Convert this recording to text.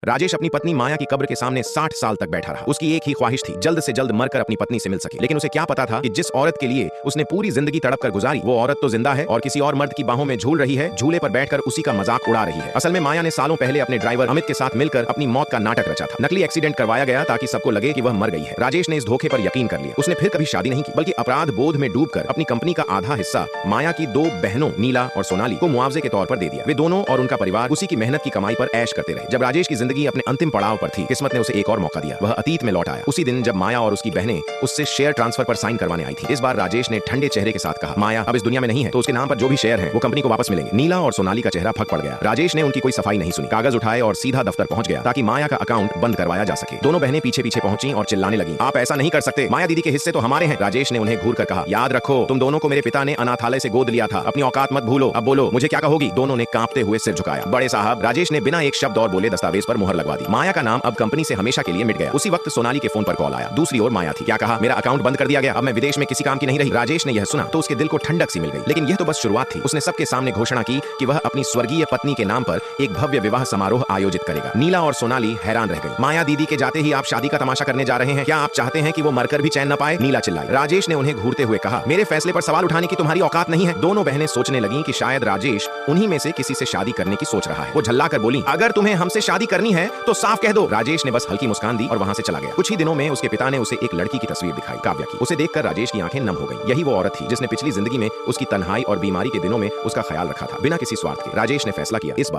राजेश अपनी पत्नी माया की कब्र के सामने 60 साल तक बैठा रहा। उसकी एक ही ख्वाहिश थी, जल्द से जल्द मरकर अपनी पत्नी से मिल सके। लेकिन उसे क्या पता था कि जिस औरत के लिए उसने पूरी जिंदगी तड़प कर गुजारी, वो औरत तो जिंदा है और किसी और मर्द की बाहों में झूल रही है, झूले पर बैठकर उसी का मजाक उड़ा रही है। असल में माया ने सालों पहले अपने ड्राइवर अमित के साथ मिलकर अपनी मौत का नाटक रचा था। नकली एक्सीडेंट करवाया गया ताकि सबको लगे कि वह मर गई है। राजेश ने इस धोखे पर यकीन कर लिया। उसने फिर कभी शादी नहीं की, बल्कि अपराध बोध में डूबकर अपनी कंपनी का आधा हिस्सा माया की 2 बहनों नीला और सोनाली को मुआवजे के तौर पर दे दिया। वे दोनों और उनका परिवार उसी की मेहनत की कमाई पर ऐश करते रहे। जब राजेश की जिंदगी अपने अंतिम पड़ाव पर थी, किस्मत ने उसे एक और मौका दिया। वह अतीत में लौट आया, उसी दिन जब माया और उसकी बहनें उससे शेयर ट्रांसफर पर साइन करवाने आई थी। इस बार राजेश ने ठंडे चेहरे के साथ कहा, माया अब इस दुनिया में नहीं है, तो उसके नाम पर जो भी शेयर है वो कंपनी को वापस मिलेंगे। नीला और सोनाली का चेहरा फक पड़ गया। राजेश ने उनकी कोई सफाई नहीं सुनी, कागज उठाए और सीधा दफ्तर पहुंच गया ताकि माया का अकाउंट बंद करवाया जा सके। दोनों बहनें पीछे पीछे पहुंची और चिल्लाने लगी, आप ऐसा नहीं कर सकते, माया दीदी के हिस्से तो हमारे हैं। राजेश ने उन्हें घूर कर कहा, याद रखो तुम दोनों को मेरे पिता ने अनाथालय से गोद लिया था, अपनी औकात मत भूलो। अब बोलो मुझे क्या कहोगी? दोनों ने कांपते हुए सिर झुकाया। बड़े साहब, राजेश ने बिना एक शब्द और बोले दस्तावेज पर मुहर लगवा दी। माया का नाम अब कंपनी से हमेशा के लिए मिट गया। उसी वक्त सोनाली के फोन पर कॉल आया। दूसरी ओर माया थी। क्या कहा? मेरा अकाउंट बंद कर दिया गया, अब मैं विदेश में किसी काम की नहीं रही। राजेश ने यह सुना तो उसके दिल को ठंडक सी मिल गई। लेकिन यह तो बस शुरुआत थी। उसने सबके सामने घोषणा की कि वह अपनी स्वर्गीय पत्नी के नाम पर एक भव्य विवाह समारोह आयोजित करेगा। नीला और सोनाली हैरान रह गई। माया दीदी के जाते ही आप शादी का तमाशा करने जा रहे हैं? क्या आप चाहते हैं कि वो मरकर भी चैन न पाए? नीला चिल्लाई। राजेश ने उन्हें घूरते हुए कहा, मेरे फैसले पर सवाल उठाने की तुम्हारी औकात नहीं है। दोनों बहनें सोचने लगीं कि शायद राजेश उन्हीं में से किसी से शादी करने की सोच रहा है। वो झल्ला कर बोली, अगर तुम्हें हमसे शादी करनी है तो साफ कह दो। राजेश ने बस हल्की मुस्कान दी और वहां से चला गया। कुछ ही दिनों में उसके पिता ने उसे एक लड़की की तस्वीर दिखाई, काव्या की। उसे देखकर राजेश की आंखें नम हो गईं। यही वो औरत थी जिसने पिछली जिंदगी में उसकी तन्हाई और बीमारी के दिनों में उसका ख्याल रखा था, बिना किसी स्वार्थ के। राजेश ने फैसला किया, इस बार